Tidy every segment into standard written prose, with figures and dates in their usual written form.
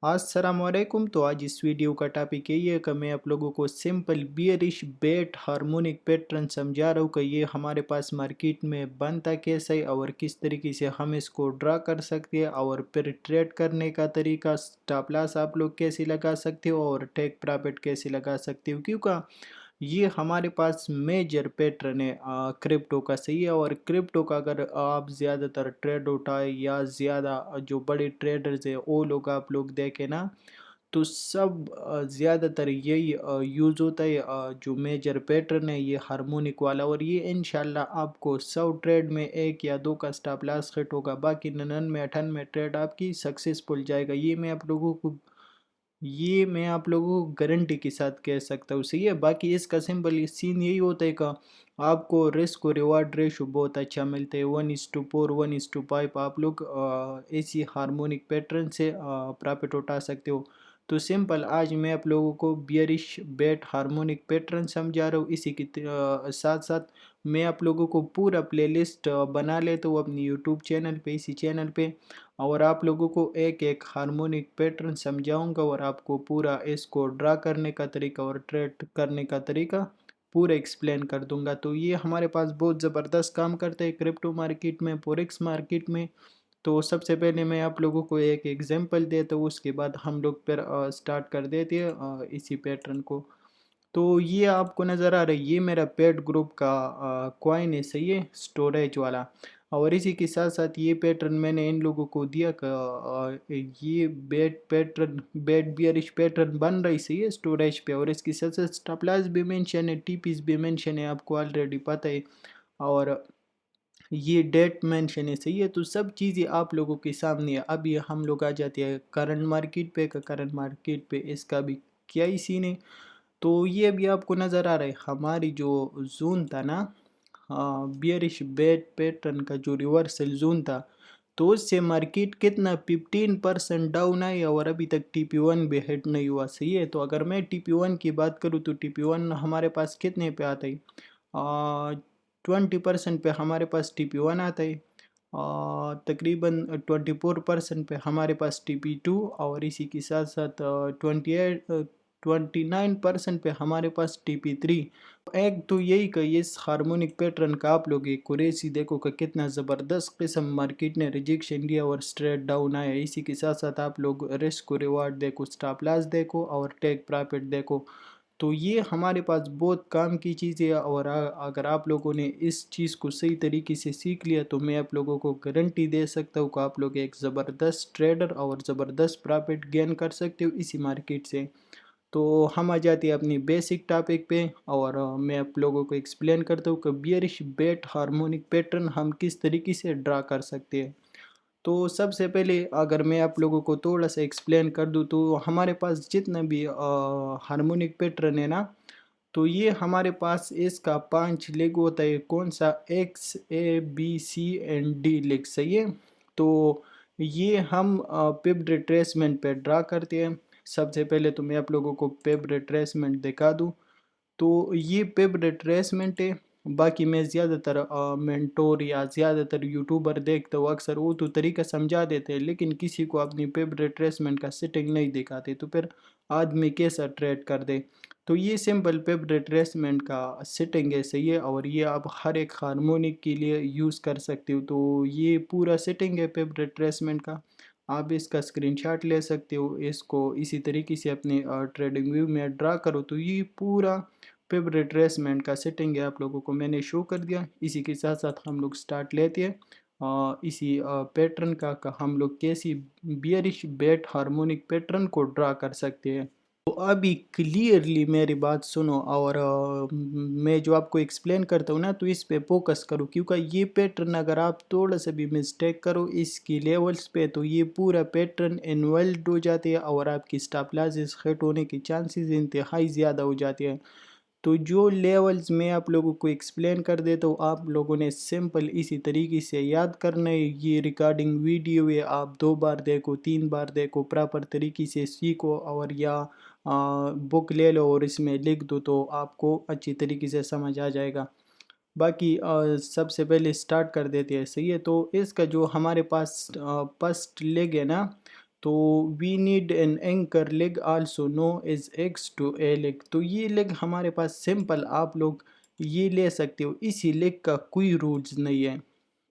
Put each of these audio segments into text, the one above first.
अस्सलाम वालेकुम। तो आज इस वीडियो का टॉपिक यही है कि मैं आप लोगों को सिंपल बियरिश बेट हार्मोनिक पैटर्न समझा रहा हूँ कि ये हमारे पास मार्केट में बनता कैसे है और किस तरीके से हम इसको ड्रा कर सकते हैं, और फिर ट्रेड करने का तरीका, स्टॉप लॉस आप लोग कैसे लगा सकते हो और टेक प्रॉफिट कैसे लगा सकते हो, क्योंकि ये हमारे पास मेजर पैटर्न है क्रिप्टो का। सही है। और क्रिप्टो का अगर आप ज़्यादातर ट्रेड उठाए या ज़्यादा जो बड़े ट्रेडर्स है वो लोग आप लोग देखें ना, तो सब ज़्यादातर यही यूज़ होता है। जो मेजर पैटर्न है ये हार्मोनिक वाला, और ये इंशाल्लाह आपको 100 ट्रेड में एक या दो का स्टॉप लॉस हिट होगा, बाकी 99 ट्रेड आपकी सक्सेसफुल जाएगा। ये मैं आप लोगों को गारंटी के साथ कह सकता हूँ। सही है। बाकी इसका सिंपल सीन यही होता है का आपको रिस्क और रिवार्ड रेशो बहुत अच्छा मिलता है, 1:4 1:5। आप लोग ऐसी हार्मोनिक पैटर्न से प्रॉफिट उठा सकते हो। तो सिंपल आज मैं आप लोगों को बियरिश बेट हार्मोनिक पैटर्न समझा रहा हूँ। इसी के साथ साथ मैं आप लोगों को पूरा प्लेलिस्ट बना लेता हूँ अपनी यूट्यूब चैनल पे, इसी चैनल पे, और आप लोगों को एक एक हार्मोनिक पैटर्न समझाऊंगा और आपको पूरा इसको ड्रा करने का तरीका और ट्रेड करने का तरीका पूरा एक्सप्लेन कर दूंगा। तो ये हमारे पास बहुत ज़बरदस्त काम करते हैं क्रिप्टो मार्केट में, फॉरेक्स मार्केट में। तो सबसे पहले मैं आप लोगों को एक एग्जांपल देता हूँ, उसके बाद हम लोग फिर स्टार्ट कर देते हैं इसी पैटर्न को। तो ये आपको नज़र आ रहा है, ये मेरा पेड ग्रुप का कॉइन है। सही है, स्टोरेज वाला। और इसी के साथ साथ ये पैटर्न मैंने इन लोगों को दिया कि ये bed pattern, bed bearish pattern बन रही। सही है, स्टोरेज पे। और इसके साथ साथ स्टॉप लॉस भी मेंशन है, टीपीस भी मेंशन है, आपको ऑलरेडी पता है। और ये डेट मेंशन है। सही है। तो सब चीज़ें आप लोगों के सामने है। अब ये हम लोग आ जाते हैं करंट मार्केट पे का, करंट मार्केट पे इसका भी क्या ही सीन है। तो ये भी आपको नज़र आ रहा है, हमारी जो जोन था ना, हाँ, बियरिश बेट पैटर्न का जो रिवर्सल जोन था, तो उससे मार्केट कितना 15% डाउन आई और अभी तक TP1 भी हिट नहीं हुआ। सही है। तो अगर मैं TP1 की बात करूँ तो TP1 हमारे पास कितने पे आता है, 20% पे हमारे पास TP1 आता है, तकरीबन 24% पे हमारे पास TP2, और इसी के साथ साथ 29% पे हमारे पास TP3। एक तो यही कि इस हार्मोनिक पैटर्न का आप लोग एक कुरेसी देखो कि कितना ज़बरदस्त किस्म मार्केट ने रिजेक्शन दिया और स्ट्रेट डाउन आया। इसी के साथ साथ आप लोग रिस्क को रिवार्ड देखो, स्टॉप लॉस देखो और टेक प्रॉफिट देखो। तो ये हमारे पास बहुत काम की चीज़ है। और अगर आप लोगों ने इस चीज़ को सही तरीके से सीख लिया तो मैं आप लोगों को गारंटी दे सकता हूँ कि आप लोग एक ज़बरदस्त ट्रेडर और ज़बरदस्त प्रॉफिट गेन कर सकते हो इसी मार्केट से। तो हम आ जाते हैं अपनी बेसिक टॉपिक पे, और मैं आप लोगों को एक्सप्लेन करता हूँ कि बियरिश बेट हार्मोनिक पैटर्न हम किस तरीके से ड्रा कर सकते हैं। तो सबसे पहले अगर मैं आप लोगों को थोड़ा सा एक्सप्लेन कर दूँ, तो हमारे पास जितना भी हार्मोनिक पैटर्न है ना, तो ये हमारे पास इसका 5 लेग होता है। कौन सा, XABCND लेग। सही है। तो ये हम पिप रिट्रेसमेंट पे ड्रा करते हैं। सबसे पहले तो मैं आप लोगों को पिप रिट्रेसमेंट दिखा दूँ। तो ये पिप रिट्रेसमेंट है। बाकी मैं ज़्यादातर मेंटोर या ज़्यादातर यूट्यूबर देखता हूँ, अक्सर वो तो तरीका समझा देते हैं, लेकिन किसी को अपनी पिप रिट्रेसमेंट का सेटिंग नहीं दिखाते, तो फिर आदमी कैसा ट्रेड कर दे। तो ये सिंपल पिप रिट्रेसमेंट का सेटिंग है। सही है। और ये आप हर एक हार्मोनिक के लिए यूज़ कर सकते हो। तो ये पूरा सेटिंग है पिप रिट्रेसमेंट का। आप इसका स्क्रीनशॉट ले सकते हो, इसको इसी तरीके से अपने ट्रेडिंग व्यू में ड्रा करो। तो ये पूरा पिप रिट्रेसमेंट का सेटिंग है, आप लोगों को मैंने शो कर दिया। इसी के साथ साथ हम लोग स्टार्ट लेते हैं इसी पैटर्न का हम लोग कैसी बियरिश बेट हार्मोनिक पैटर्न को ड्रा कर सकते हैं। तो अभी क्लियरली मेरी बात सुनो, और मैं जो आपको एक्सप्लेन करता हूँ ना, तो इस पे फोकस करो, क्योंकि ये पैटर्न अगर आप थोड़ा सा भी मिस्टेक करो इसकी लेवल्स पे, तो ये पूरा पैटर्न इनवैलिड हो जाती है और आपकी स्टॉप लॉसेस हिट होने की चांसेस इंतहाई ज़्यादा हो जाती है। तो जो लेवल्स मैं आप लोगों को एक्सप्लेन कर देता हूँ, आप लोगों ने सिंपल इसी तरीके से याद करना है। ये रिकॉर्डिंग वीडियो है, आप 2 बार देखो, 3 बार देखो, प्रॉपर तरीके से सीखो, और या बुक ले लो और इसमें लिख दो, तो आपको अच्छी तरीके से समझ आ जाएगा। बाकी सबसे पहले स्टार्ट कर देते हैं। सही है। तो इसका जो हमारे पास फर्स्ट लेग है ना, تو we need an anchor leg also known as X to A leg. تو یہ لیگ ہمارے پاس سمپل آپ لوگ یہ لے سکتے ہو. اسی لیگ کا کوئی رولز نہیں ہے.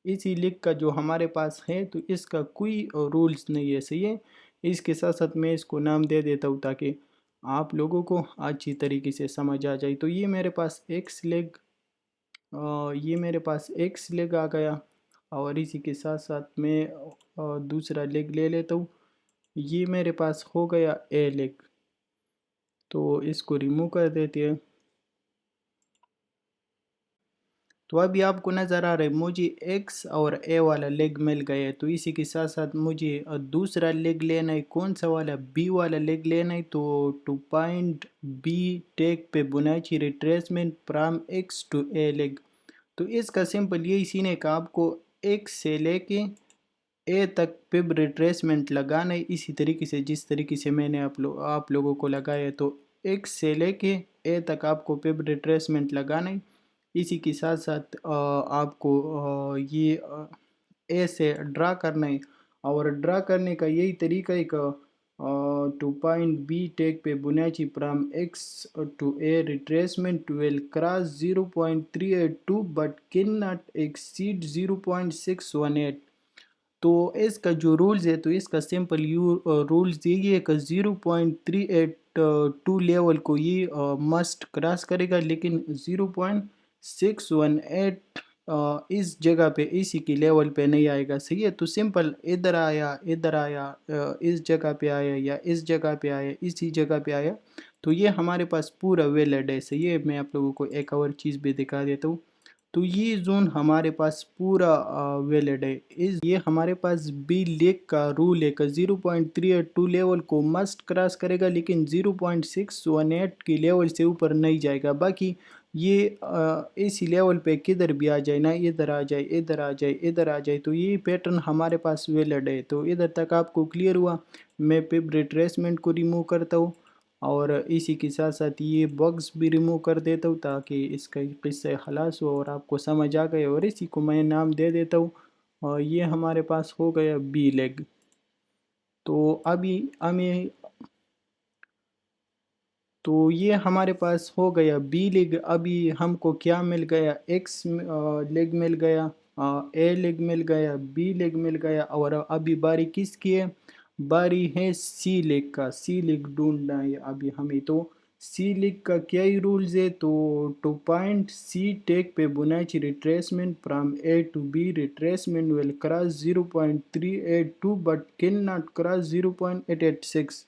اسی لیگ کا جو ہمارے پاس ہے تو اس کا کوئی رولز نہیں ہے. صحیح ہے. اس کے ساتھ ساتھ میں اس کو نام دے دیتا ہوں تاکہ آپ لوگوں کو اچھی طریقے سے سمجھ آ جائے. تو یہ میرے پاس ایکس لیگ، یہ میرے پاس ایکس لیگ آ گیا، اور اسی کے ساتھ ساتھ میں دوسرا لیگ لے لیتا ہوں. یہ میرے پاس ہو گیا اے لیگ. تو اس کو ریموو کر دیتے ہیں. تو ابھی آپ کو نظر آ رہا ہے مجھے ایکس اور اے والا لیگ مل گیا ہے. تو اسی کے ساتھ ساتھ مجھے دوسرا لیگ لینا ہے. کون سا والا؟ بی والا لیگ لینا ہے. تو ٹو پوائنٹ بی ٹیک پہ بناچی retracement from X to A leg. تو اس کا سمپل یہی سین ہے کہ آپ کو ایکس سے لے کے اے تک پب ریٹریسمنٹ لگانا ہے، اسی طریقے سے جس طریقے سے میں نے آپ لوگوں کو لگایا ہے. تو ایکس سے لے کے اے تک آپ کو پب ریٹریسمنٹ لگانا ہے. اسی کے ساتھ ساتھ آپ کو یہ اے سے ڈرا کرنا ہے، اور ڈرا کرنے کا یہی طریقہ ہے کہ ٹو پوائنٹ بی ٹیک پہ بنیادی from X to A retracement will cross 0.382 but can not exceed 0.618. تو اس کا جو رولز ہے تو اس کا سمپل رولز یہی ہے کہ 0.382 لیول کو یہ مسٹ کراس کرے گا، لیکن 0.618 اس جگہ پہ اسی کی لیول پہ نہیں آئے گا. صحیح ہے. تو سمپل ادھر آیا، ادھر آیا، اس جگہ پہ آیا، یا اس جگہ پہ آیا، اسی جگہ پہ آیا، تو یہ ہمارے پاس پورا ویلڈ ہے. صحیح ہے. میں آپ لوگوں کو ایک اور چیز بھی دکھا دیتا ہوں. تو یہ زون ہمارے پاس پورا ویلڈ ہے. یہ ہمارے پاس بی لیگ کا رول ہے کہ 0.382 لیول کو مسٹ کراس کرے گا، لیکن 0.618 کی لیول سے اوپر نہیں جائے گا. باقی یہ اسی لیول پہ کدھر بھی آ جائے، نہ ادھر آ جائے، ادھر آ جائے، ادھر آ جائے. تو یہ پیٹرن ہمارے پاس ویلڈ ہے. تو ادھر تک آپ کو کلیئر ہوا. میں پب ریٹریسمنٹ کو ریموو کرتا ہوں، اور اسی کے ساتھ ساتھ یہ باکس بھی ریموو کر دیتا ہوں تاکہ اس کا قصہ خلاص ہو اور آپ کو سمجھ آ گئے. اور اسی کو میں نام دے دیتا ہوں، اور یہ ہمارے پاس ہو گیا بی لیگ. تو ابھی ہمیں تو یہ ہمارے پاس ہو گیا بی لیگ. ابھی ہم کو کیا مل گیا؟ ایکس لیگ مل گیا، اے لیگ مل گیا، بی لیگ مل گیا، اور ابھی باری کس کی ہے؟ باری ہے سی لیگ کا. سی لیگ ڈھونڈنا ہے ابھی ہمیں. تو سی لیگ کا کیا ہی رولز ہے؟ تو ٹو پوائنٹ سی ٹیک پہ بناچی retracement from A to B retracement will cross 0.382 but can not cross 0.886.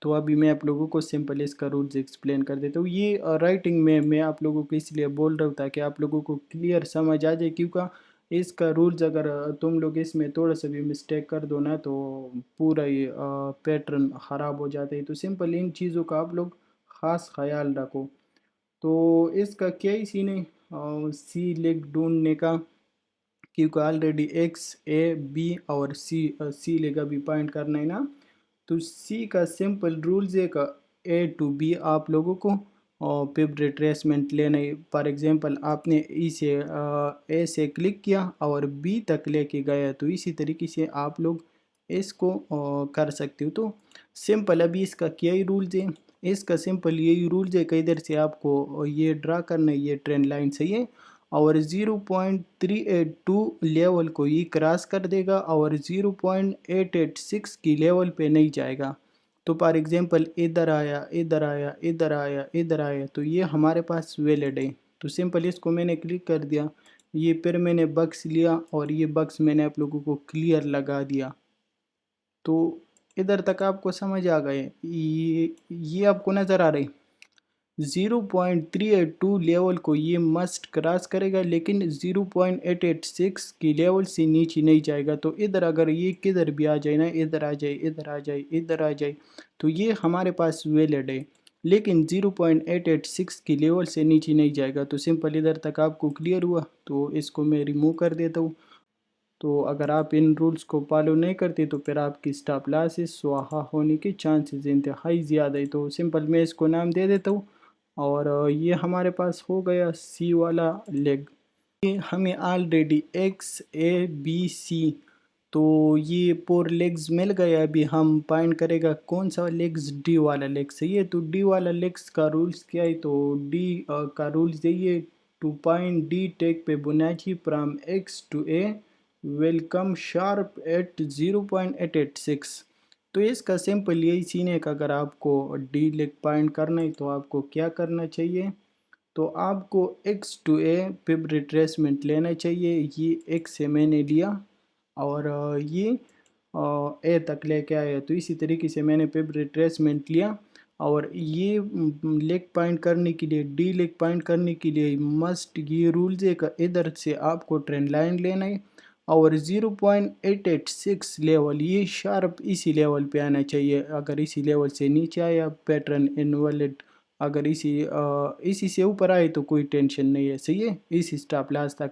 تو ابھی میں آپ لوگوں کو سمپل اس کا رولز ایکسپلین کر دیتا ہوں. یہ رائٹنگ میں آپ لوگوں کو اس لیے بول رہا ہوں تاکہ آپ لوگوں کو کلیئر سمجھ آ جائے، کیونکہ اس کا رولز اگر تم لوگ اس میں تھوڑا سا بھی مسٹیک کر دو نا تو پورا ہی پیٹرن خراب ہو جاتا ہے. تو سمپل ان چیزوں کا آپ لوگ خاص خیال رکھو. تو اس کا کیا ہی سین ہے سی لیگ ڈھونڈنے کا، کیونکہ آلریڈی ایکس، اے، بی اور سی لیگ ابھی پوائنٹ کرنا ہے نا. تو سی کا سمپل رولز ہے کہ اے ٹو بی آپ لوگوں کو پب ریٹریسمنٹ لینا ہے. فار ایگزامپل آپ نے اے سے کلک کیا اور بی تک لے کے گیا، تو اسی طریقے سے آپ لوگ اس کو کر سکتے ہو. تو سمپل ابھی اس کا کیا ہی رولز ہے؟ اس کا سمپل یہی رولز ہے کہ ادھر سے آپ کو یہ ڈرا کرنا ہے، یہ ٹرینڈ لائن. صحیح ہے. اور 0.382 لیول کو یہ کراس کر دے گا اور 0.886 کی لیول پہ نہیں جائے گا. تو فار ایگزامپل ادھر آیا، ادھر آیا، ادھر آیا، ادھر آیا، تو یہ ہمارے پاس ویلڈ ہے. تو سمپل اس کو میں نے کلک کر دیا، یہ پھر میں نے بکس لیا اور یہ بکس میں نے آپ لوگوں کو کلیئر لگا دیا. تو ادھر تک آپ کو سمجھ آ گئے. یہ آپ کو نظر آ رہی 0.382 لیول کو یہ مسٹ کراس کرے گا، لیکن 0.886 کی لیول سے نیچے نہیں جائے گا. تو ادھر اگر یہ کدھر بھی آ جائے نا، ادھر آ جائے، ادھر آ جائے، ادھر آ جائے، تو یہ ہمارے پاس ویلڈ ہے، لیکن 0.886 کی لیول سے نیچے نہیں جائے گا. تو سمپل ادھر تک آپ کو کلیئر ہوا. تو اس کو میں ریموو کر دیتا ہوں. تو اگر آپ ان رولز کو فالو نہیں کرتے تو پھر آپ کی سٹاپ لاسز سواہا ہونے کے چانسز انتہائی زیادہ ہے. تو سمپل میں اس کو نام دے دیتا ہوں، اور یہ ہمارے پاس ہو گیا سی والا لیگ. ہمیں آلریڈی ایکس، اے، بی، سی तो ये 4 लेग्स मिल गए। अभी हम फाइंड करेगा कौन सा लेग्स, डी वाला लेग सही है। तो डी वाला लेग्स का रूल्स क्या है, तो डी का रूल्स यही है, to find D take Fibonacci from X to A will come sharp at 0.886। तो इसका सिंपल यही सीन है कि अगर आपको डी लेग फाइंड करना है तो आपको क्या करना चाहिए, तो आपको X to A Fib retracement लेना चाहिए। ये एक्स से मैंने लिया और ये ए तक लेके आया। तो इसी तरीके से मैंने फिब रिट्रेसमेंट लिया और ये लेग पॉइंट करने के लिए, डी लेग पॉइंट करने के लिए मस्ट ये रूल्स है कि इधर से आपको ट्रेंड लाइन लेना है और 0.886 लेवल ये शार्प इसी लेवल पे आना चाहिए। अगर इसी लेवल से नीचे आया पैटर्न इनवैलिड, अगर इसी से ऊपर आए तो कोई टेंशन नहीं है, सही है। इस स्टॉप लॉस तक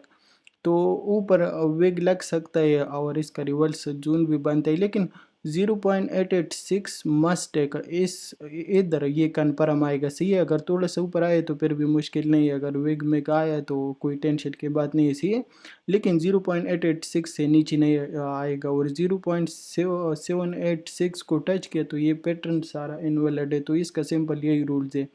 तो ऊपर वेग लग सकता है और इसका रिवर्स जून भी बनता है, लेकिन 0.886 मस्ट है इस इधर ये कन्फर्म आएगा, सही है। अगर थोड़ा सा ऊपर आए तो फिर भी मुश्किल नहीं है, अगर वेग में आया तो कोई टेंशन की बात नहीं है, सही है। लेकिन 0.886 से नीचे नहीं आएगा और 0.786 को टच किया तो ये पैटर्न सारा इनवैलिड है। तो इसका सिंपल यही रूल्स है।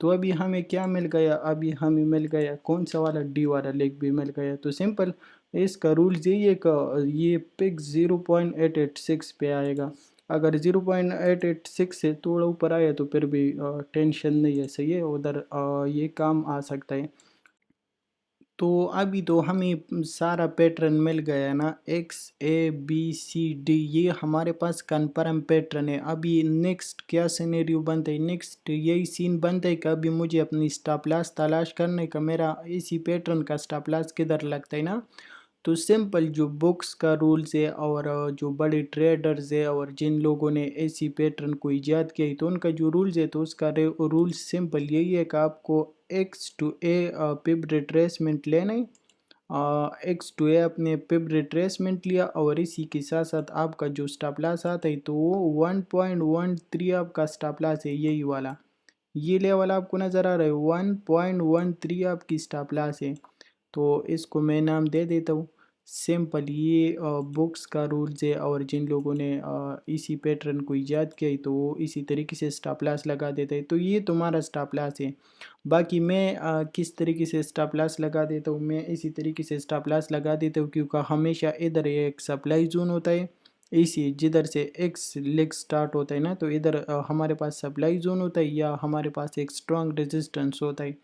तो अभी हमें क्या मिल गया, अभी हमें मिल गया कौन सा वाला, डी वाला लेग भी मिल गया। तो सिंपल इसका रूल्स यही है कि ये पिक 0.886 पे आएगा। अगर 0.886 से थोड़ा ऊपर आया तो फिर भी टेंशन नहीं है, सही है, उधर ये काम आ सकता है। तो अभी तो हमें सारा पैटर्न मिल गया ना, X A B C D, ये हमारे पास कन्फर्म पैटर्न है। अभी नेक्स्ट क्या सिनेरियो बनता है, नेक्स्ट यही सीन बनता है कि अभी मुझे अपनी स्टॉप लॉस तलाश करने का, मेरा इसी पैटर्न का स्टॉप लॉस किधर लगता है ना। तो सिंपल जो बुक्स का रूल्स है और जो बड़े ट्रेडर्स है और जिन लोगों ने ऐसी पैटर्न को ईजाद किया है तो उनका जो रूल्स है, तो उसका रूल्स सिंपल यही है कि आपको एक्स टू ए पिब रिट्रेसमेंट लेना है। एक्स टू ए अपने पिब रिट्रेसमेंट लिया और इसी के साथ साथ आपका जो स्टॉप लॉस आता है तो वो 1.13 आपका स्टॉप लॉस है, यही वाला ये लेवल आपको नज़र आ रहा है, 1.13 आपकी स्टॉप लॉस है। तो इसको मैं नाम दे देता हूँ सिंपल, ये बुक्स का रूल्स है और जिन लोगों ने इसी पैटर्न को ईजाद किया है तो वो इसी तरीके से स्टॉप लॉस लगा देते हैं। तो ये तुम्हारा स्टॉप लॉस है। बाकी मैं किस तरीके से स्टॉप लॉस लगा देता हूँ, मैं इसी तरीके से स्टॉप लॉस लगा देता हूँ क्योंकि हमेशा इधर एक सप्लाई जोन होता है, इसी जिधर से एक्स लेग स्टार्ट होता है ना, तो इधर हमारे पास सप्लाई जोन होता है या हमारे पास एक स्ट्रॉन्ग रेजिस्टेंस होता है।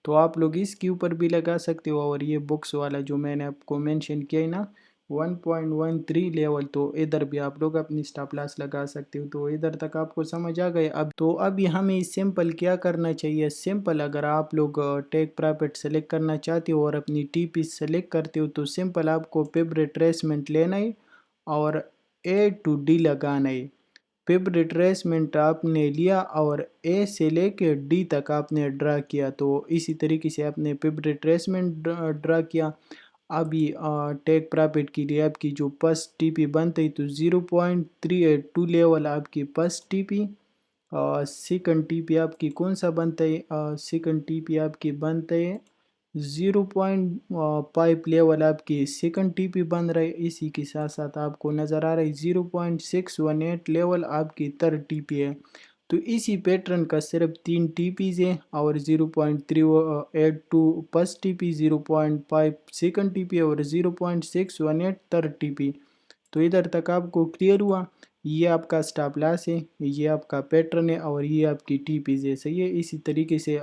तो आप लोग इसके ऊपर भी लगा सकते हो और ये बुक्स वाला जो मैंने आपको मेंशन किया है ना 1.13 लेवल, तो इधर भी आप लोग अपनी स्टॉप लॉस लगा सकते हो। तो इधर तक आपको समझ आ गए। अब तो अभी हमें सिंपल क्या करना चाहिए, सिंपल अगर आप लोग टेक प्रॉफिट सेलेक्ट करना चाहते हो और अपनी टीपी सेलेक्ट करते हो तो सिंपल आपको पिब रिट्रेसमेंट लेना है और ए टू डी लगाना है। पिब रिट्रेसमेंट आपने लिया और ए से लेके डी तक आपने ड्रा किया, तो इसी तरीके से आपने पिब रिट्रेसमेंट ड्रा किया। अभी टेक प्रॉफिट के लिए आपकी जो फर्स्ट टीपी बनती है तो 0.382 लेवल आपकी फर्स्ट टीपी। सेकंड टीपी आपकी कौन सा बनता है, सेकंड टीपी आपकी बनता है 0.5 लेवल आपकी सेकंड टीपी बन रहा है। इसी के साथ साथ आपको नज़र आ रहा है 0.618 लेवल आपकी थर्ड टीपी है। तो इसी पैटर्न का सिर्फ 3 टीपीज है और 0.382 फर्स्ट टीपी, 0.5 सेकंड टीपी और 0.618 थर्ड टीपी। तो इधर तक आपको क्लियर हुआ, ये आपका स्टॉप लॉस है, ये आपका पैटर्न है और ये आपकी टीपीज है, सही है। इसी तरीके से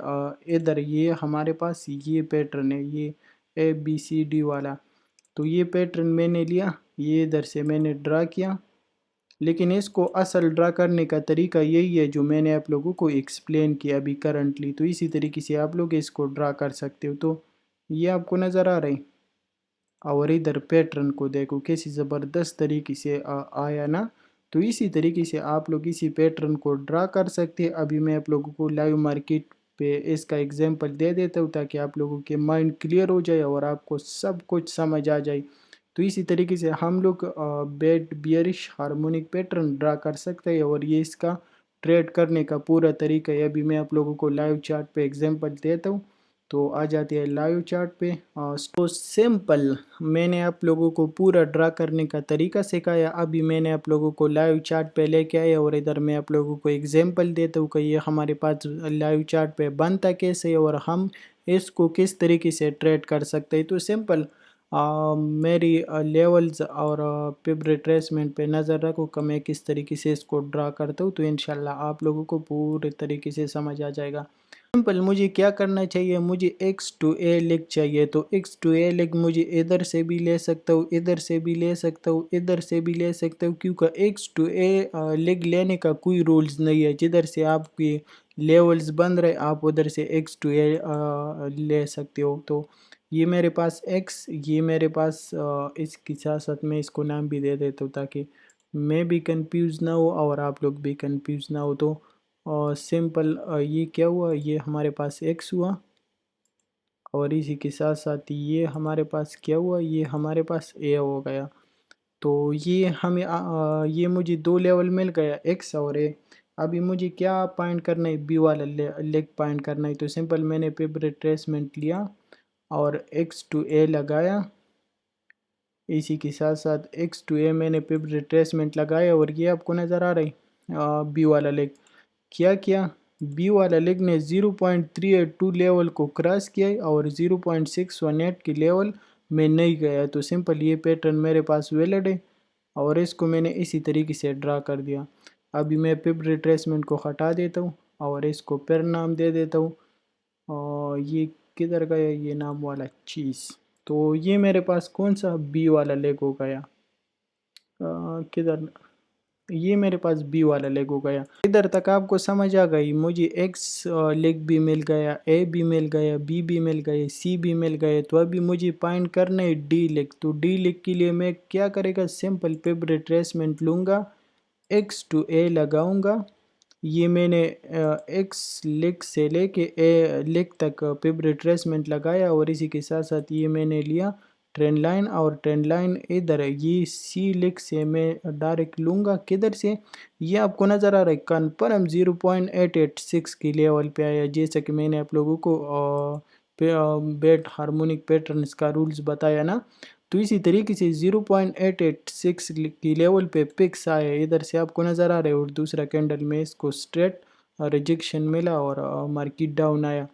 इधर ये हमारे पास ये पैटर्न है, ये ए बी सी डी वाला। तो ये पैटर्न मैंने लिया, ये इधर से मैंने ड्रा किया, लेकिन इसको असल ड्रा करने का तरीका यही है जो मैंने आप लोगों को एक्सप्लेन किया अभी करंटली। तो इसी तरीके से आप लोग इसको ड्रा कर सकते हो। तो ये आपको नज़र आ रहा है और इधर पैटर्न को देखो कैसी ज़बरदस्त तरीके से आया ना। तो इसी तरीके से आप लोग इसी पैटर्न को ड्रा कर सकते हैं। अभी मैं आप लोगों को लाइव मार्केट पे इसका एग्जांपल दे देता हूँ ताकि आप लोगों के माइंड क्लियर हो जाए और आपको सब कुछ समझ आ जाए। तो इसी तरीके से हम लोग bed bearish harmonic pattern draw कर सकते हैं और ये इसका ट्रेड करने का पूरा तरीका है। अभी मैं आप लोगों को लाइव चार्ट पे एग्जांपल देता हूँ। تو آ جاتے ہیں لائیو چارٹ پہ. تو سمپل میں نے آپ لوگوں کو پورا ڈرا کرنے کا طریقہ سکھایا. ابھی میں نے آپ لوگوں کو لائیو چارٹ پہ لے کے آیا اور ادھر میں آپ لوگوں کو ایگزامپل دیتا ہوں کہ یہ ہمارے پاس لائیو چارٹ پہ بنتا کیسے اور ہم اس کو کس طریقے سے ٹریڈ کر سکتے ہیں. تو سمپل میری لیولز اور پب ریٹریسمنٹ پہ نظر رکھو کہ میں کس طریقے سے اس کو ڈرا کرتا ہوں, تو انشاءاللہ آپ لوگوں کو پورے طریقے سے سمجھ آ جائے گا. سمپل مجھے کیا کرنا چاہیے, مجھے x ٹو a لیگ چاہیے. تو x ٹو a لیگ مجھے ادھر سے بھی لے سکتا ہوں, ادھر سے بھی لے سکتا ہوں, ادھر سے بھی لے سکتا ہوں, کیونکہ x ٹو a لیگ لینے کا کوئی رولز نہیں ہے. جدھر سے آپ کی لیولز بن رہے آپ ادھر سے x ٹو a لے سکتے ہو. تو یہ میرے پاس x, یہ میرے پاس اس کی ساتھ ساتھ میں اس کو نام بھی دے دیتا ہوں تاکہ میں بھی کنفیوز نہ ہو اور آپ لوگ بھی کنفیوز نہ ہو. تو سمپل یہ کیا ہوا, یہ ہمارے پاس x ہوا اور اسی کے ساتھ ساتھ یہ ہمارے پاس کیا ہوا, یہ ہمارے پاس a ہو گیا. تو یہ ہمیں یہ مجھے دو لیول مل گیا x اور a. ابھی مجھے کیا پوائنٹ کرنا ہے, b والا لیگ پوائنٹ کرنا ہے. تو سمپل میں نے پب ریٹریسمنٹ لیا اور x ٹو a لگایا, اسی کے ساتھ ساتھ x ٹو a میں نے پب ریٹریسمنٹ لگایا اور یہ آپ کو نظر آ رہا ہے b والا لیگ. کیا بی والا لیگ نے 0.382 لیول کو کراس کیا اور 0.618 کی لیول میں نہیں گیا. تو سمپل یہ پیٹرن میرے پاس ویلڈ ہے اور اس کو میں نے اسی طریقے سے ڈرا کر دیا. ابھی میں پب ریٹریسمنٹ کو ہٹا دیتا ہوں اور اس کو پھر نام دے دیتا ہوں, اور یہ کدھر گیا یہ نام والا چیز. تو یہ میرے پاس کون سا بی والا لیگ ہو گیا, کدھر, یہ میرے پاس بی والا لیگ ہو گیا. ادھر تک آپ کو سمجھ آ گئی. مجھے ایکس لیگ بھی مل گیا, اے بھی مل گیا, بی بھی مل گئے, سی بھی مل گئے. تو ابھی مجھے پوائنٹ کرنا ہے ڈی لیگ. تو ڈی لیگ کے لیے میں کیا کرے گا, سمپل پب ریٹریسمنٹ لوں گا, ایکس ٹو اے لگاؤں گا. یہ میں نے ایکس لیگ سے لے کے اے لیگ تک پب ریٹریسمنٹ لگایا اور اسی کے ساتھ ساتھ یہ میں نے لیا ٹرینڈ لائن, اور ٹرینڈ لائن ادھر ہے, یہ سی لیگ سے میں ڈائریکٹ لوں گا. کدھر سے, یہ آپ کو نظر آ رہا ہے کنفرم 0.886 کی لیول پہ آیا, جیسا کہ میں نے آپ لوگوں کو بیٹ ہارمونک پیٹرنز کا رولز بتایا نا. تو اسی طریقے سے 0.886 کی لیول پہ پکس آئے, ادھر سے آپ کو نظر آ رہا ہے, اور دوسرا کینڈل میں اس کو سٹریٹ ریجیکشن ملا اور مارکیٹ ڈاؤن آیا.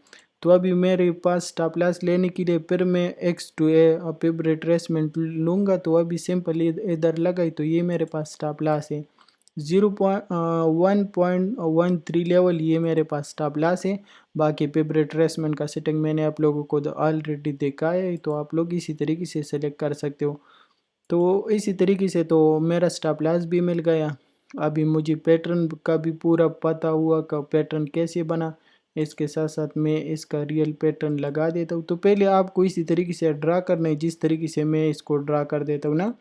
تو ابھی میرے پاس سٹاپ لاس لینے کے لیے پھر میں X to A Fib retracement لوں گا. تو ابھی سمپل ادھر لگائی, تو یہ میرے پاس سٹاپ لاس ہے 1.13 لیول, یہ میرے پاس سٹاپ لاس ہے. باقی پب ریٹریسمنٹ کا سیٹنگ میں نے آپ لوگوں کو آلریڈی دیکھا ہے, تو آپ لوگ اسی طریقے سے سلیکٹ کر سکتے ہو. تو اسی طریقے سے تو میرا سٹاپ لاس بھی مل گیا. ابھی مجھے پیٹرن کا بھی پورا پتہ ہوا کہ پیٹرن کیسے بنا. اس کے ساتھ ساتھ میں اس کا ریئل پیٹرن لگا دیتا ہوں. تو پہلے آپ کو اسی طریقے سے ڈرا کرنا ہے جس طریقے سے میں اس کو ڈرا کر دیتا ہوں نا.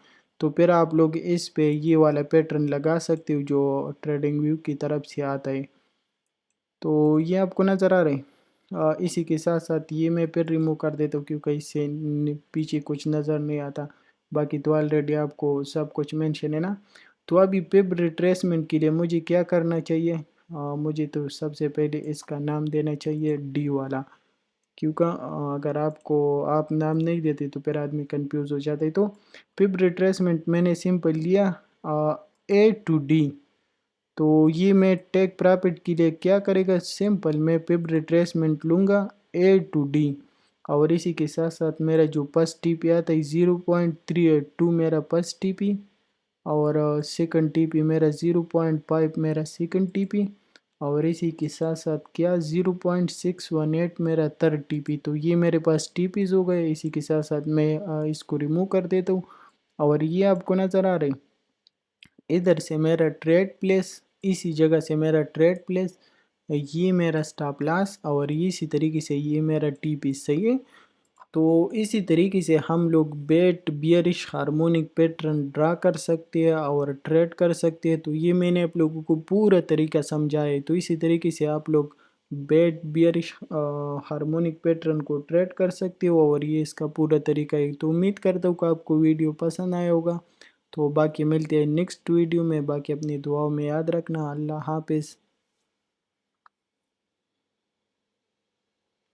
تو پھر آپ لوگ اس پہ یہ والا پیٹرن لگا سکتے ہو جو ٹریڈنگ ویو کی طرف سے آتا ہے. تو یہ آپ کو نظر آ رہا ہے. اسی کے ساتھ ساتھ یہ میں پھر ریموو کر دیتا ہوں کیونکہ اس سے پیچھے کچھ نظر نہیں آتا. باقی تو آلریڈی آپ کو سب کچھ مینشن ہے نا. تو ابھی پب ریٹریسمنٹ کے لیے مجھے کیا کرنا چاہیے, مجھے تو سب سے پہلے اس کا نام دینا چاہیے ڈی والا, کیونکہ اگر آپ نام نہیں دیتے تو پھر آدمی کنفیوز ہو جاتا ہے. تو پب ریٹریسمنٹ میں نے سمپل لیا اے ٹو ڈی. تو یہ میں ٹیک پرافٹ کے لیے کیا کرے گا, سمپل میں پب ریٹریسمنٹ لوں گا اے ٹو ڈی, اور اسی کے ساتھ ساتھ میرا جو پس ٹی پی آتا ہے 0.382 میرا پس ٹی پی, اور سیکنڈ ٹی پی میرا 0.5 میرا سیکنڈ ٹی پی, اور اسی کے ساتھ ساتھ کیا 0.618 میرا تھرڈ ٹی پی. تو یہ میرے پاس ٹی پیز ہو گئے. اسی کے ساتھ ساتھ میں اس کو ریموو کر دیتا ہوں, اور یہ آپ کو نظر آ رہی ادھر سے میرا ٹریڈ پلیس, اسی جگہ سے میرا ٹریڈ پلیس, یہ میرا سٹاپ لاس, اور اسی طریقے سے یہ میرا ٹی پی صحیح ہے. تو اسی طریقے سے ہم لوگ بیٹ بیئرش ہارمونک پیٹرن ڈرا کر سکتے ہیں اور ٹریڈ کر سکتے ہیں. تو یہ میں نے آپ لوگوں کو پورا طریقہ سمجھایا ہے. تو اسی طریقے سے آپ لوگ بیٹ بیئرش ہارمونک پیٹرن کو ٹریڈ کر سکتے ہو, اور یہ اس کا پورا طریقہ ہے. تو امید کرتا ہوں کہ آپ کو ویڈیو پسند آیا ہوگا. تو باقی ملتے ہیں نیکسٹ ویڈیو میں. باقی اپنی دعاؤں میں یاد رکھنا. اللہ حافظ.